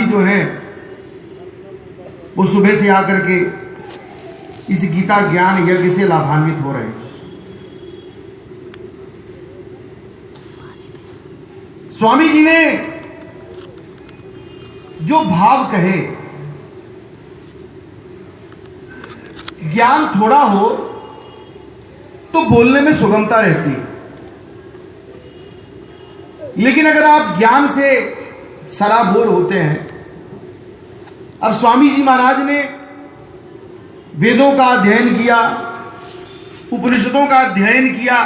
जो हैं वो सुबह से आकर के इस गीता ज्ञान यज्ञ से लाभान्वित हो रहे हैं। स्वामी जी ने जो भाव कहे, ज्ञान थोड़ा हो तो बोलने में सुगमता रहती है, लेकिन अगर आप ज्ञान से सराबोर होते हैं। अब स्वामी जी महाराज ने वेदों का अध्ययन किया, उपनिषदों का अध्ययन किया।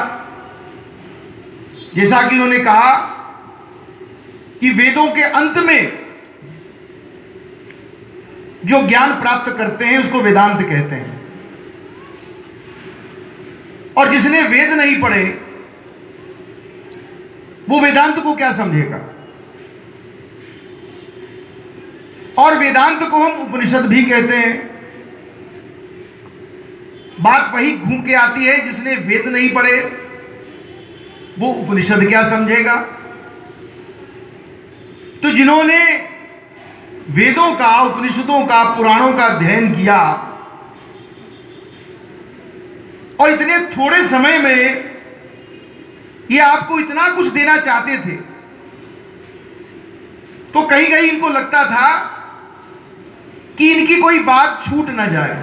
जैसा कि उन्होंने कहा कि वेदों के अंत में जो ज्ञान प्राप्त करते हैं उसको वेदांत कहते हैं, और जिसने वेद नहीं पढ़े वो वेदांत को क्या समझेगा। और वेदांत को हम उपनिषद भी कहते हैं। बात वही घूम के आती है, जिसने वेद नहीं पढ़े वो उपनिषद क्या समझेगा। तो जिन्होंने वेदों का, उपनिषदों का, पुराणों का अध्ययन किया और इतने थोड़े समय में ये आपको इतना कुछ देना चाहते थे, तो कहीं कहीं इनको लगता था कि इनकी कोई बात छूट ना जाए।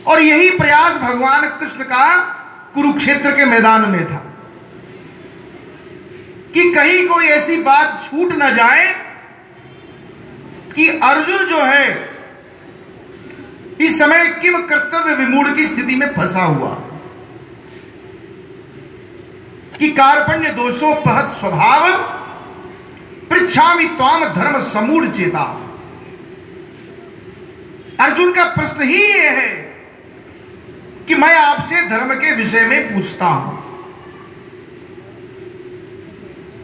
और यही प्रयास भगवान कृष्ण का कुरुक्षेत्र के मैदान में था कि कहीं कोई ऐसी बात छूट ना जाए कि अर्जुन जो है इस समय किम कर्तव्य विमूढ़ की स्थिति में फंसा हुआ, कि कार्पण्य दोषोपहत स्वभाव पृच्छामि त्वाम धर्म समूढ़ चेता। अर्जुन का प्रश्न ही यह है कि मैं आपसे धर्म के विषय में पूछता हूं।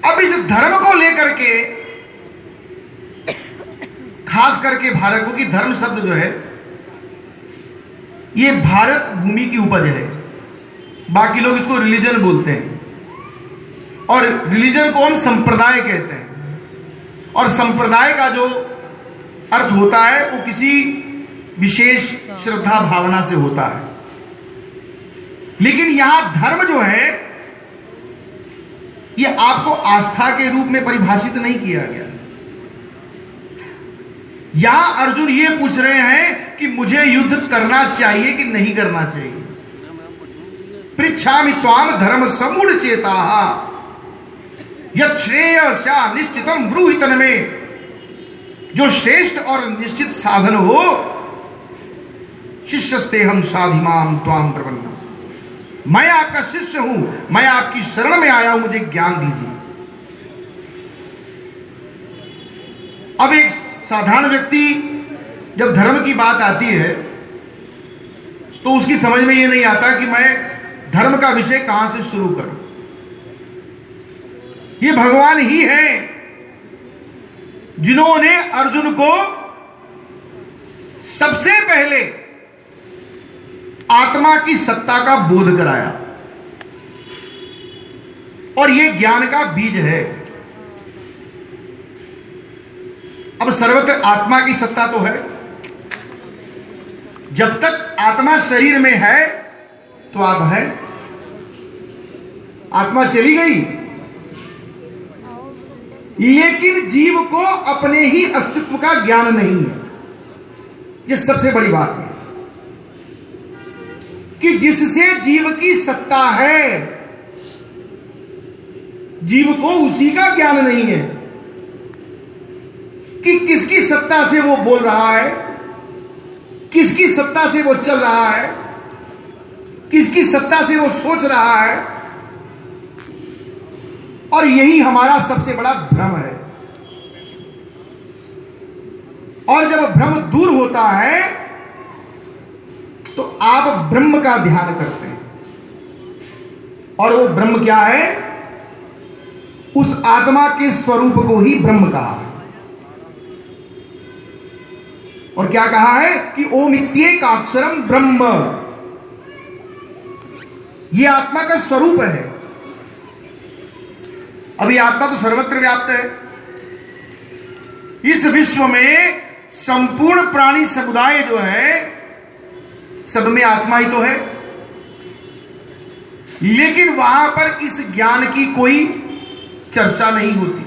अब इस धर्म को लेकर के खास करके भारत को, कि धर्म शब्द जो है ये भारत भूमि की उपज है। बाकी लोग इसको रिलीजन बोलते हैं, और रिलीजन को हम संप्रदाय कहते हैं, और संप्रदाय का जो अर्थ होता है वो किसी विशेष श्रद्धा भावना से होता है। लेकिन यहां धर्म जो है ये आपको आस्था के रूप में परिभाषित नहीं किया गया। यहां अर्जुन ये पूछ रहे हैं कि मुझे युद्ध करना चाहिए कि नहीं करना चाहिए। पृच्छामि त्वाम धर्म समूढ़ चेता यच्छ्रेयस्या निश्चितम ब्रूहि तन्मे। जो श्रेष्ठ और निश्चित साधन हो, शिष्यस्ते हम साधिमाम त्वाम प्रपन्ना। मैं आपका शिष्य हूं, मैं आपकी शरण में आया हूं, मुझे ज्ञान दीजिए। अब एक साधारण व्यक्ति जब धर्म की बात आती है तो उसकी समझ में यह नहीं आता कि मैं धर्म का विषय कहां से शुरू करूं। ये भगवान ही हैं जिन्होंने अर्जुन को सबसे पहले आत्मा की सत्ता का बोध कराया, और यह ज्ञान का बीज है। अब सर्वत्र आत्मा की सत्ता तो है। जब तक आत्मा शरीर में है तो आप है, आत्मा चली गई, लेकिन जीव को अपने ही अस्तित्व का ज्ञान नहीं है। यह सबसे बड़ी बात है कि जिससे जीव की सत्ता है, जीव को उसी का ज्ञान नहीं है कि किसकी सत्ता से वो बोल रहा है, किसकी सत्ता से वो चल रहा है, किसकी सत्ता से वो सोच रहा है। और यही हमारा सबसे बड़ा भ्रम है। और जब भ्रम दूर होता है तो आप ब्रह्म का ध्यान करते हैं, और वो ब्रह्म क्या है? उस आत्मा के स्वरूप को ही ब्रह्म कहा है। और क्या कहा है कि ओम इत्येकाक्षरम ब्रह्म, यह आत्मा का स्वरूप है। अब ये आत्मा तो सर्वत्र व्याप्त है, इस विश्व में संपूर्ण प्राणी समुदाय जो है सब में आत्मा ही तो है, लेकिन वहां पर इस ज्ञान की कोई चर्चा नहीं होती।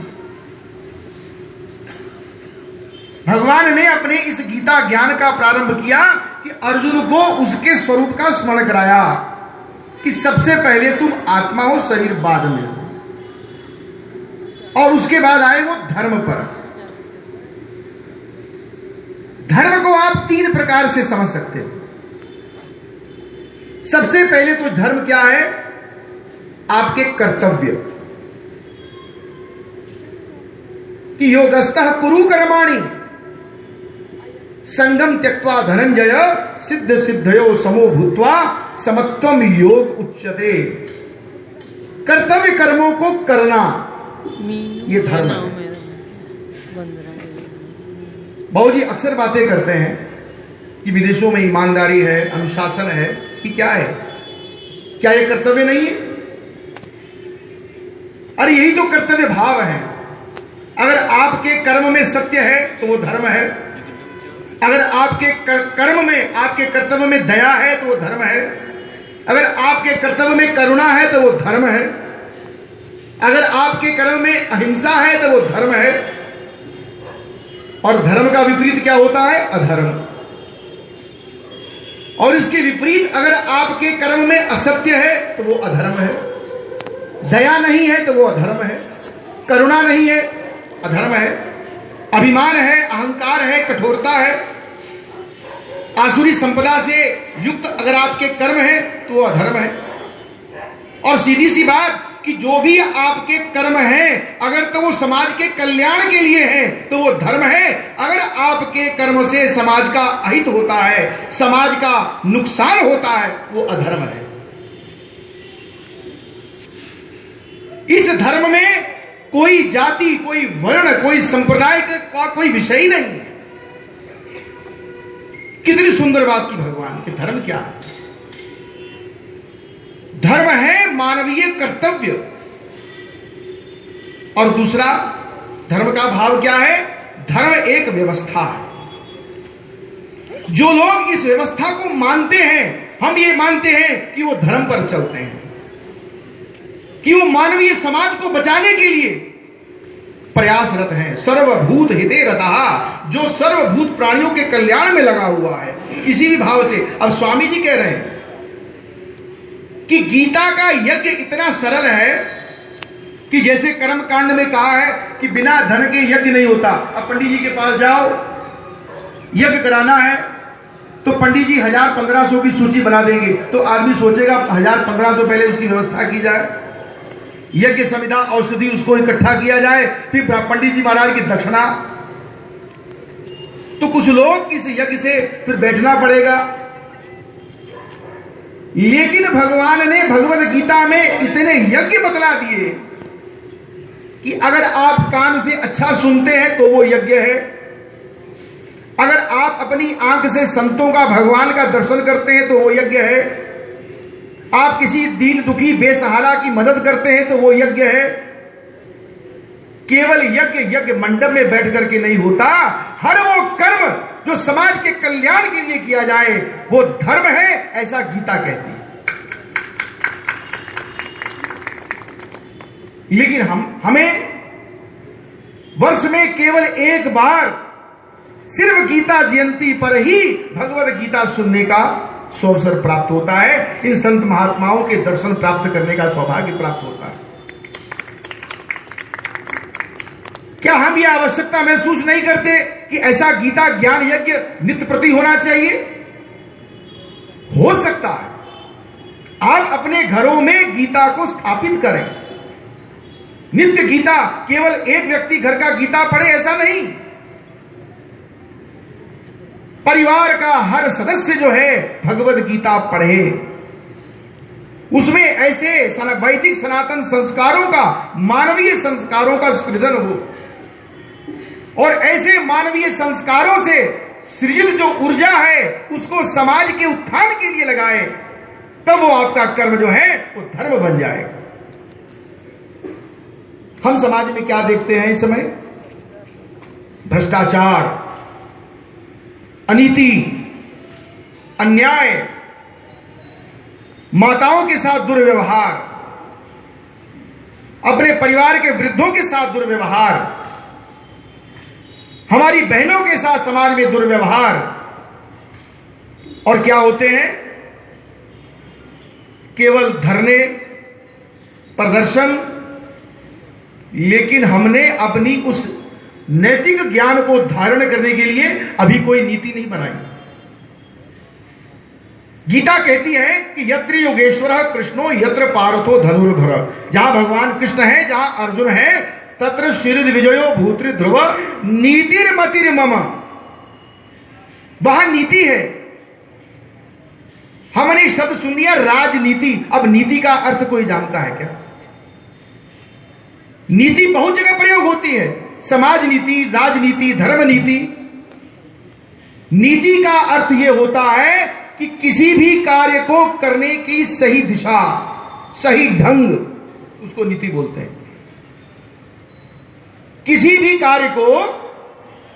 भगवान ने अपने इस गीता ज्ञान का प्रारंभ किया कि अर्जुन को उसके स्वरूप का स्मरण कराया कि सबसे पहले तुम आत्मा हो, शरीर बाद में हो, और उसके बाद आए वो धर्म पर। धर्म को आप तीन प्रकार से समझ सकते हो। सबसे पहले तो धर्म क्या है? आपके कर्तव्य, कि योगस्थः कुरु कर्माणि संगम त्यक्त्वा धनंजय सिद्ध सिद्धयो समो भूत्वा समत्वम योग उच्यते। कर्तव्य कर्मों को करना ये धर्म है। बाबूजी अक्सर बातें करते हैं कि विदेशों में ईमानदारी है, अनुशासन है, कि क्या है? क्या ये कर्तव्य नहीं है? अरे यही तो कर्तव्य भाव है। अगर आपके कर्म में सत्य है तो वो धर्म है, अगर आपके कर्म में, आपके कर्तव्य में दया है तो वो धर्म है, अगर आपके कर्तव्य में करुणा है तो वो धर्म है, अगर आपके कर्म में अहिंसा है तो वो धर्म है। और धर्म का विपरीत क्या होता है? अधर्म। और इसके विपरीत अगर आपके कर्म में असत्य है तो वो अधर्म है, दया नहीं है तो वो अधर्म है, करुणा नहीं है अधर्म है, अभिमान है, अहंकार है, कठोरता है, आसुरी संपदा से युक्त अगर आपके कर्म है तो वो अधर्म है। और सीधी सी बात कि जो भी आपके कर्म हैं अगर तो वो समाज के कल्याण के लिए हैं तो वो धर्म है, अगर आपके कर्म से समाज का अहित होता है, समाज का नुकसान होता है, वो अधर्म है। इस धर्म में कोई जाति, कोई वर्ण, कोई संप्रदाय का कोई विषय ही नहीं है। कितनी सुंदर बात की भगवान कि धर्म क्या है? धर्म है मानवीय कर्तव्य। और दूसरा धर्म का भाव क्या है? धर्म एक व्यवस्था है। जो लोग इस व्यवस्था को मानते हैं, हम ये मानते हैं कि वो धर्म पर चलते हैं, कि वो मानवीय समाज को बचाने के लिए प्रयासरत हैं। सर्वभूत हिते रतः, जो सर्वभूत प्राणियों के कल्याण में लगा हुआ है, किसी भी भाव से। अब स्वामी जी कह रहे हैं कि गीता का यज्ञ इतना सरल है कि जैसे कर्म कांड में कहा है कि बिना धन के यज्ञ नहीं होता। अब पंडित जी के पास जाओ, यज्ञ कराना है तो पंडित जी 1000-1500 की सूची बना देंगे, तो आदमी सोचेगा 1000-1500 पहले उसकी व्यवस्था की जाए, यज्ञ समिधा औषधि उसको इकट्ठा किया जाए, फिर पंडित जी महाराज की दक्षिणा। तो कुछ लोग इस यज्ञ से फिर बैठना पड़ेगा। लेकिन भगवान ने भगवद गीता में इतने यज्ञ बतला दिए कि अगर आप कान से अच्छा सुनते हैं तो वो यज्ञ है, अगर आप अपनी आंख से संतों का, भगवान का दर्शन करते हैं तो वो यज्ञ है, आप किसी दीन दुखी बेसहारा की मदद करते हैं तो वो यज्ञ है। केवल यज्ञ मंडप में बैठ करके नहीं होता, हर वो कर्म जो समाज के कल्याण के लिए किया जाए वो धर्म है, ऐसा गीता कहती है। लेकिन हमें वर्ष में केवल एक बार सिर्फ गीता जयंती पर ही भगवद गीता सुनने का अवसर प्राप्त होता है, इन संत महात्माओं के दर्शन प्राप्त करने का सौभाग्य प्राप्त होता है। क्या हम यह आवश्यकता महसूस नहीं करते कि ऐसा गीता ज्ञान यज्ञ नित्य प्रति होना चाहिए? हो सकता है आप अपने घरों में गीता को स्थापित करें। नित्य गीता केवल एक व्यक्ति घर का गीता पढ़े ऐसा नहीं, परिवार का हर सदस्य जो है भगवद गीता पढ़े, उसमें ऐसे वैदिक सनातन संस्कारों का, मानवीय संस्कारों का सृजन हो, और ऐसे मानवीय संस्कारों से सृजित जो ऊर्जा है उसको समाज के उत्थान के लिए लगाए, तब वो आपका कर्म जो है वो धर्म बन जाएगा। हम समाज में क्या देखते हैं इस समय भ्रष्टाचार, अनीति, अन्याय, माताओं के साथ दुर्व्यवहार, अपने परिवार के वृद्धों के साथ दुर्व्यवहार, हमारी बहनों के साथ समाज में दुर्व्यवहार, और क्या होते हैं? केवल धरने, प्रदर्शन, लेकिन हमने अपनी उस नैतिक ज्ञान को धारण करने के लिए अभी कोई नीति नहीं बनाई। गीता कहती है कि यत्र योगेश्वरः कृष्णो यत्र पार्थो धनुर्धर, जहां भगवान कृष्ण है, जहां अर्जुन है, तत्र श्रीर्विजयो भूतृ ध्रुव नीतिर्मतिर्मम, वहां नीति है। हमने शब्द सुन लिया राजनीति। अब नीति का अर्थ कोई जानता है क्या? नीति बहुत जगह प्रयोग होती है, समाज नीति, राजनीति, धर्म नीति। नीति का अर्थ यह होता है कि किसी भी कार्य को करने की सही दिशा, सही ढंग, उसको नीति बोलते हैं। किसी भी कार्य को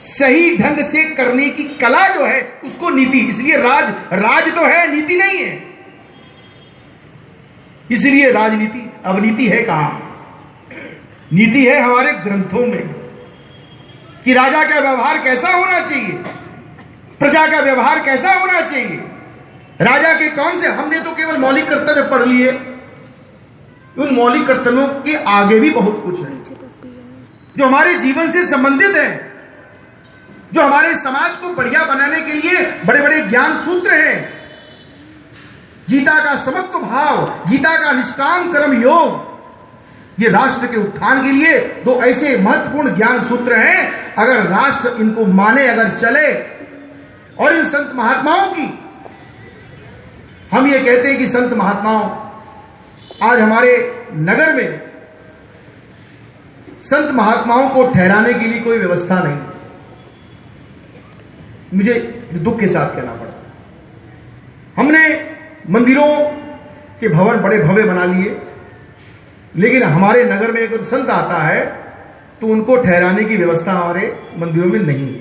सही ढंग से करने की कला जो है उसको नीति। इसलिए राज तो है, नीति नहीं है, इसलिए राजनीति। अब नीति है कहां? नीति है हमारे ग्रंथों में कि राजा का व्यवहार कैसा होना चाहिए, प्रजा का व्यवहार कैसा होना चाहिए, राजा के कौन से। हमने तो केवल मौलिक कर्तव्य पढ़ लिए, उन मौलिक कर्तव्यों के आगे भी बहुत कुछ है जो हमारे जीवन से संबंधित है, जो हमारे समाज को बढ़िया बनाने के लिए बड़े बड़े ज्ञान सूत्र हैं। गीता का समत्व भाव, गीता का निष्काम कर्म योग, ये राष्ट्र के उत्थान के लिए दो ऐसे महत्वपूर्ण ज्ञान सूत्र हैं। अगर राष्ट्र इनको माने, अगर चले, और इन संत महात्माओं की, हम ये कहते हैं कि संत महात्माओं, आज हमारे नगर में संत महात्माओं को ठहराने के लिए कोई व्यवस्था नहीं। मुझे दुख के साथ कहना पड़ता है। हमने मंदिरों के भवन बड़े भव्य बना लिए, लेकिन हमारे नगर में अगर संत आता है तो उनको ठहराने की व्यवस्था हमारे मंदिरों में नहीं है।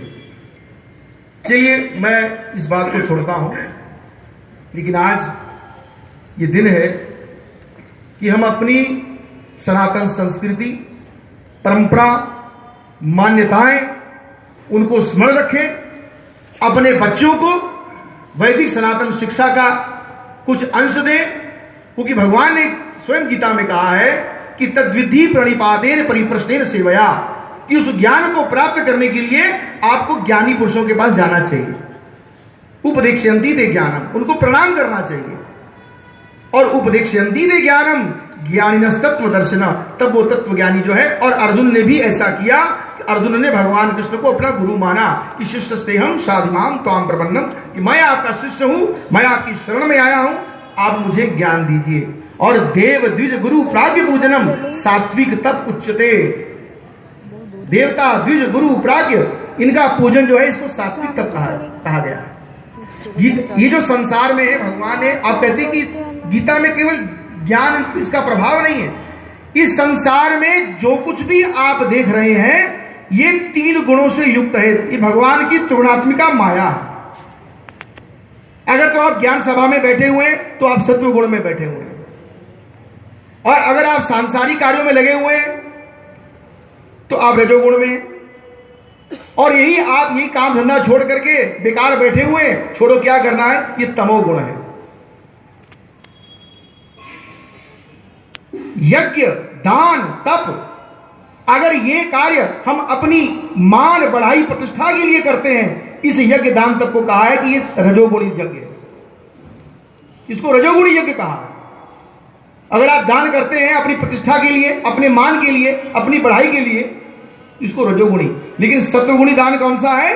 चलिए, मैं इस बात को छोड़ता हूं, लेकिन आज ये दिन है कि हम अपनी सनातन संस्कृति, परंपरा, मान्यताएं, उनको स्मरण रखें। अपने बच्चों को वैदिक सनातन शिक्षा का कुछ अंश दें, क्योंकि भगवान ने स्वयं गीता में कहा है कि तद्विधि प्रणिपातेन परिप्रश्नेन सेवया, कि उस ज्ञान को प्राप्त करने के लिए आपको ज्ञानी पुरुषों के पास जाना चाहिए। उपदेक्षयन्ति ते ज्ञानम, उनको प्रणाम करना चाहिए। और उपदेक्षयन्ति ते ज्ञानम ज्ञानिनस्तत्व दर्शना, तब वो तत्व ज्ञानी जो है। और अर्जुन ने भी ऐसा किया, अर्जुन ने भगवान कृष्ण को अपना गुरु माना कि शिष्य स्तेहम साधिमाम त्वाम प्रपन्नम, कि मैं आपका शिष्य हूं, मैं आपकी शरण में आया हूं, आप मुझे ज्ञान दीजिए। और देव द्विज गुरु प्राज्ञ पूजनम सात्विक तप उच्चते, देवता द्विज गुरु प्राज्ञ, इनका पूजन जो है इसको सात्विक तप कहा गया है। ये जो संसार में है, भगवान ने, आप कहते हैं कि गीता में केवल ज्ञान इसका प्रभाव नहीं है, इस संसार में जो कुछ भी आप देख रहे हैं ये 3 गुणों से युक्त है। ये भगवान की त्रिगुणात्मिका माया है। अगर तो आप ज्ञान सभा में बैठे हुए हैं तो आप सत्व गुण में बैठे हुए हैं, और अगर आप सांसारिक कार्यों में लगे हुए हैं तो आप रजोगुण में, और यही काम धंधा छोड़ करके बेकार बैठे हुए हैं, छोड़ो क्या करना है, ये तमोगुण है। यज्ञ, दान, तप, अगर ये कार्य हम अपनी मान बढ़ाई प्रतिष्ठा के लिए करते हैं, इस यज्ञ दान तप को कहा है कि ये रजोगुणी यज्ञ है, इसको रजोगुणी यज्ञ कहा है। अगर आप दान करते हैं अपनी प्रतिष्ठा के लिए, अपने मान के लिए, अपनी बढ़ाई के लिए, इसको रजोगुणी। लेकिन सत्वगुणी दान कौन सा है?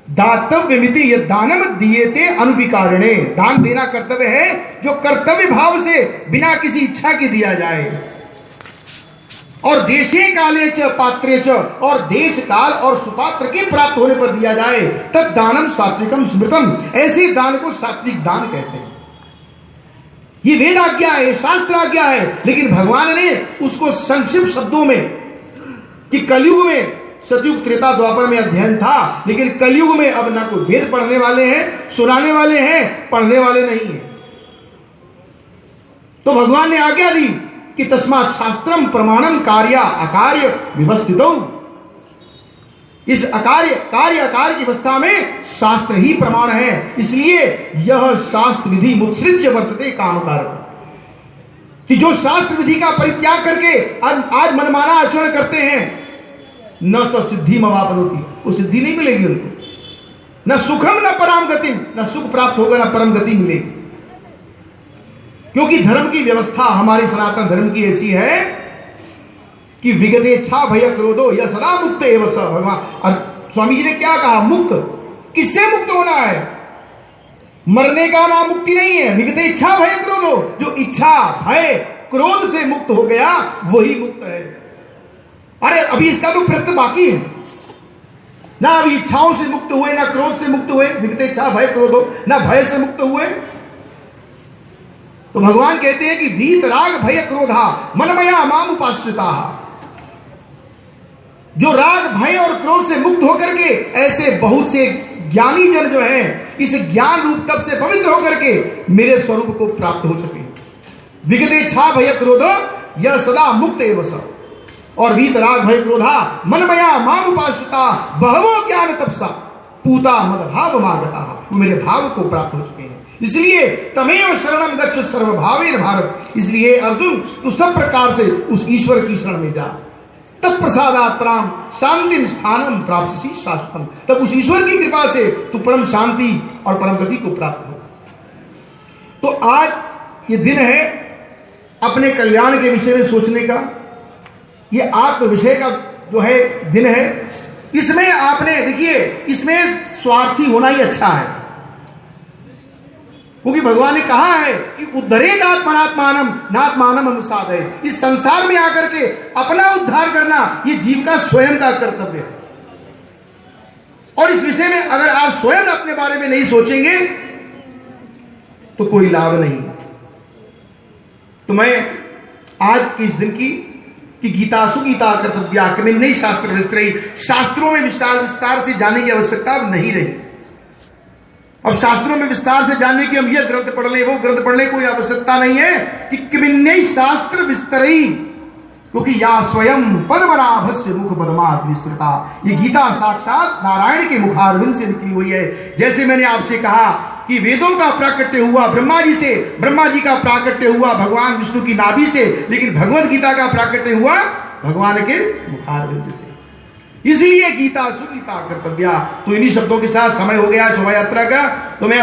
दातव्यमिति यद दानम दीयते अनुविकारणे, दान देना कर्तव्य है जो कर्तव्य भाव से बिना किसी इच्छा के दिया जाए। और देशे काले च पात्रे च, और देश काल और सुपात्र के प्राप्त होने पर दिया जाए, तब दानम सात्विकम स्मृतम, ऐसे दान को सात्विक दान कहते हैं। ये वेद आज्ञा है, शास्त्र आज्ञा है, लेकिन भगवान ने उसको संक्षिप्त शब्दों में कि कलयुग में सतयुग त्रेता द्वापर में अध्ययन था, लेकिन कलयुग में अब ना कोई वेद पढ़ने वाले हैं, सुनाने वाले हैं, पढ़ने वाले नहीं हैं। तो भगवान ने आज्ञा दी कि तस्मात् शास्त्रम प्रमाणम कार्य अकार्य विवस्थितो। इस अकार्य कार्य अकार्य की अवस्था में शास्त्र ही प्रमाण है, इसलिए यह शास्त्र विधि मुत्सृज्य वर्तते काम कारक, कि जो शास्त्र विधि का परित्याग करके आज मनमाना आचरण करते हैं, न स सिद्धि मवापनोति, वो सिद्धि नहीं मिलेगी उनको, न सुखम न परम गतिम, न सुख प्राप्त होगा न परम गति मिलेगी। क्योंकि धर्म की व्यवस्था हमारे सनातन धर्म की ऐसी है कि विगतेच्छा भय क्रोधो यह सदा मुक्त एव स। भगवान और स्वामी जी ने क्या कहा, मुक्त किससे मुक्त होना है? मरने का नाम मुक्ति नहीं है। विगतेच्छा भय क्रोधो, जो इच्छा भय क्रोध से मुक्त हो गया वही मुक्त है। अरे अभी इसका तो प्रयत्न बाकी है ना, अभी इच्छाओं से मुक्त हुए, ना क्रोध से मुक्त हुए, विगतेच्छा भय क्रोधो, ना भय से मुक्त हुए। तो भगवान कहते हैं कि वीतराग भय क्रोधा मनमया माम उपाश्रिता। जो राग भय और क्रोध से मुक्त होकर के ऐसे बहुत से ज्ञानी जन जो हैं, इस ज्ञान रूप तप से पवित्र होकर के मेरे स्वरूप को प्राप्त हो चुके। विगतेच्छा भय क्रोधो यह सदा मुक्त एव स। और वीतराग भय क्रोधा मनमया माम उपाश्रिता बहवो ज्ञान तपसा पूता मद भाव मागता। वो मेरे भाव को प्राप्त हो चुके हैं, इसलिए तमेव शरणम गच्छ सर्वभावेन भारत। इसलिए अर्जुन तू सब प्रकार से उस ईश्वर की शरण में जा। तत्प्रसादात्राम शांतिम स्थानम प्राप्स्यसि शाश्वतम। तब उस ईश्वर की कृपा से तू परम शांति और परम गति को प्राप्त होगा। तो आज ये दिन है अपने कल्याण के विषय में सोचने का, ये आत्म विषय का जो है दिन है। इसमें आपने देखिए, इसमें स्वार्थी होना ही अच्छा है, क्योंकि भगवान ने कहा है कि उद्धरेत आत्मनात्मानम नात्मानम अनुसादयेत्। इस संसार में आकर के अपना उद्धार करना ये जीव का स्वयं का कर्तव्य है। और इस विषय में अगर आप स्वयं अपने बारे में नहीं सोचेंगे तो कोई लाभ नहीं। तो मैं आज के इस दिन की कि गीतासु गीता कर्तव्या कि नहीं शास्त्र विस्तरई, शास्त्रों में विस्तार से जाने की आवश्यकता अब नहीं रही। अब शास्त्रों में विस्तार से जानने की हम ये ग्रंथ पढ़ लें, वो ग्रंथ पढ़ लें, कोई आवश्यकता नहीं है कि किमिन्नई शास्त्र विस्तरई, क्योंकि या स्वयं पद्मनाभस्य मुख पद्मात् विस्तृता। ये गीता साक्षात नारायण के मुखारविंद से निकली हुई है। जैसे मैंने आपसे कहा कि वेदों का प्राकट्य हुआ ब्रह्मा जी से, ब्रह्मा जी का प्राकट्य हुआ भगवान विष्णु की नाभि से, लेकिन भगवत गीता का प्राकट्य हुआ भगवान के मुखारविंद से। इसलिए गीता सुगीता कर्तव्या। तो इन्हीं शब्दों के साथ समय हो गया शोभा यात्रा का। तो मैं